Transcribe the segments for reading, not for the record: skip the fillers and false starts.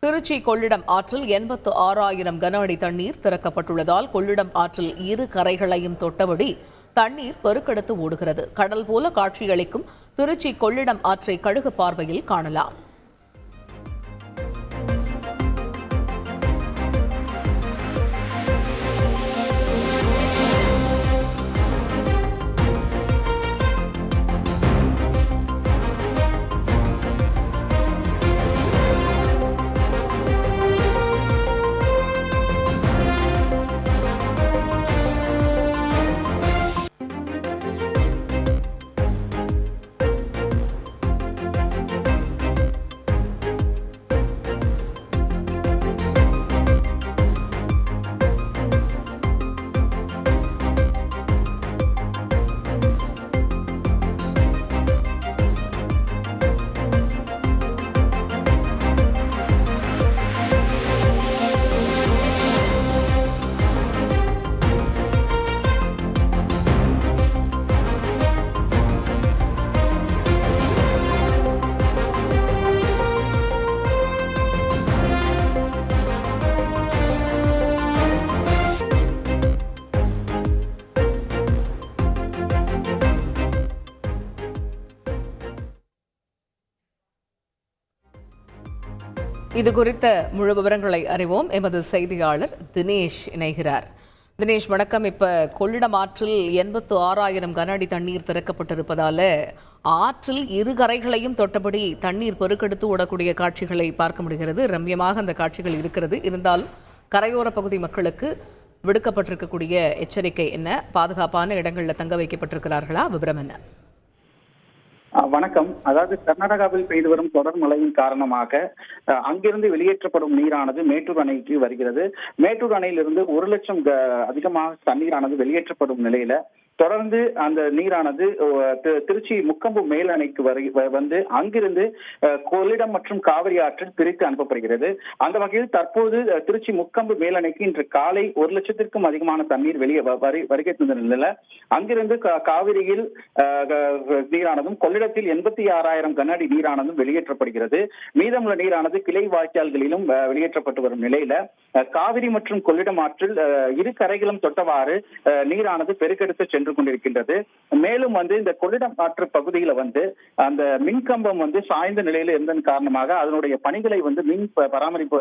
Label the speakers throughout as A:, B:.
A: திருச்சி கொள்ளிடம் ஆற்றில் 86,000 கன அடி தண்ணீர் திறக்கப்பட்டுள்ளதால் கொள்ளிடம் ஆற்றில் இரு கரைகளையும் தொட்டபடி தண்ணீர் பெருக்கெடுத்து ஓடுகிறது. கடல் போல காட்சியளிக்கும் திருச்சி கொள்ளிடம் ஆற்றை கழுகு பார்வையில் காணலாம். இது குறித்த முழு விவரங்களை அறிவோம். எமது செய்தியாளர் தினேஷ் இணைகிறார். தினேஷ் வணக்கம். இப்ப கொள்ளிடம் ஆற்றில் 86,000 கன அடி தண்ணீர் திறக்கப்பட்டிருப்பதால ஆற்றில் இரு கரைகளையும் தொட்டபடி தண்ணீர் பெருக்கெடுத்து ஓடக்கூடிய காட்சிகளை பார்க்க முடிகிறது. ரம்யமாக அந்த காட்சிகள் இருக்கிறது. இருந்தாலும் கரையோர பகுதி மக்களுக்கு விடுக்கப்பட்டிருக்கக்கூடிய எச்சரிக்கை என்ன? பாதுகாப்பான இடங்களில் தங்க வைக்கப்பட்டிருக்கிறார்களா? விவரம் என்ன?
B: வணக்கம். அதாவது கர்நாடகாவில் பெய்து வரும் தொடர் மழையின் காரணமாக அங்கிருந்து வெளியேற்றப்படும் நீரானது மேட்டூர் அணைக்கு வருகிறது. மேட்டூர் அணையிலிருந்து 1 லட்சம் அதிகமாக தண்ணீரானது வெளியேற்றப்படும் நிலையில தொடர்ந்து அந்த நீரானது திருச்சி முக்கொம்பு மேல் அணைக்கு வந்து அங்கிருந்து கொள்ளிடம் மற்றும் காவிரி ஆற்றில் பிரித்து அனுப்பப்படுகிறது. அந்த வகையில் தற்போது திருச்சி முக்கொம்பு மேல் அணைக்கு இன்று காலை 1 லட்சத்திற்கும் அதிகமான தண்ணீர் வெளியே வருகை தந்த நிலையில அங்கிருந்து காவிரியில் நீரானதும் கொள்ளிடத்தில் 86,000 கன அடி நீரானதும் வெளியேற்றப்படுகிறது. மீதமுள்ள நீரானது கிளை வாய்க்கால்களிலும் வெளியேற்றப்பட்டு வரும் நிலையில காவிரி மற்றும் கொள்ளிடம் ஆற்றில் இரு கரைகளும் தொட்டவாறு நீரானது பெருக்கெடுத்து சென்று கொண்டிருக்கின்றது. மேலும் இந்த கொள்ளிடம் ஆற்று பகுதியில அந்த மின்கம்பம் சாய்ந்த நிலையில இருந்ததன் காரணமாக அதனுடைய பணிகளை மின் பராமரிப்பு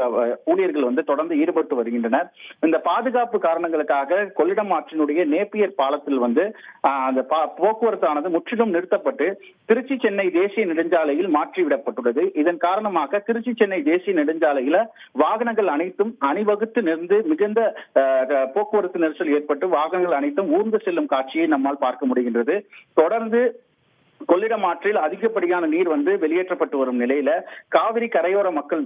B: ஊழியர்கள் தொடர்ந்து ஈடுபட்டு வருகின்றனர். இந்த பாதுகாப்பு காரணங்களுக்காக கொள்ளிடம் ஆற்றினுடைய நேப்பியர் பாலத்தில் அந்த போக்குவரத்தானது முற்றிலும் நிறுத்தப்பட்டு திருச்சி சென்னை தேசிய நெடுஞ்சாலையில் மாற்றிவிடப்பட்டுள்ளது. இதன் காரணமாக திருச்சி சென்னை தேசிய நெடுஞ்சாலையில வாகனங்கள் அனைத்தும் அணிவகுத்து நின்று மிகுந்த போக்குவரத்து நெரிசல் ஏற்பட்டு வாகனங்கள் அனைத்தும் ஊர்ந்து செல்லும் காட்சியை நம்மால் பார்க்க முடிகின்றது. தொடர்ந்து கொள்ளிடம் ஆற்றில் அதிகப்படியான நீர் வெளியேற்றப்பட்டு வரும் நிலையில காவிரி கரையோர மக்கள்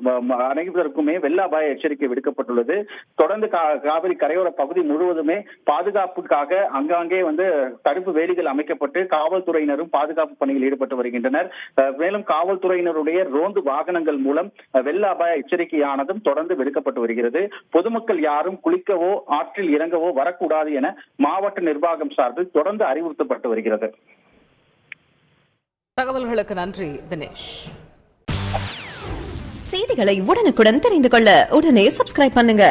B: அனைவருக்குமே வெள்ள அபாய எச்சரிக்கை விடுக்கப்பட்டுள்ளது. தொடர்ந்து காவிரி கரையோர பகுதி முழுவதுமே பாதுகாப்புக்காக அங்காங்கே தடுப்பு வேலிகள் அமைக்கப்பட்டு காவல்துறையினரும் பாதுகாப்பு பணியில் ஈடுபட்டு வருகின்றனர். மேலும் காவல்துறையினருடைய ரோந்து வாகனங்கள் மூலம் வெள்ள அபாய எச்சரிக்கையானதும் தொடர்ந்து விடுக்கப்பட்டு வருகிறது. பொதுமக்கள் யாரும் குளிக்கவோ ஆற்றில் இறங்கவோ வரக்கூடாது என மாவட்ட நிர்வாகம் சார்பில் தொடர்ந்து அறிவுறுத்தப்பட்டு வருகிறது.
A: தகவல்களுக்கு நன்றி தினேஷ்.
C: செய்திகளை உடனுக்குடன் தெரிந்து கொள்ள உடனே சப்ஸ்கிரைப் பண்ணுங்க.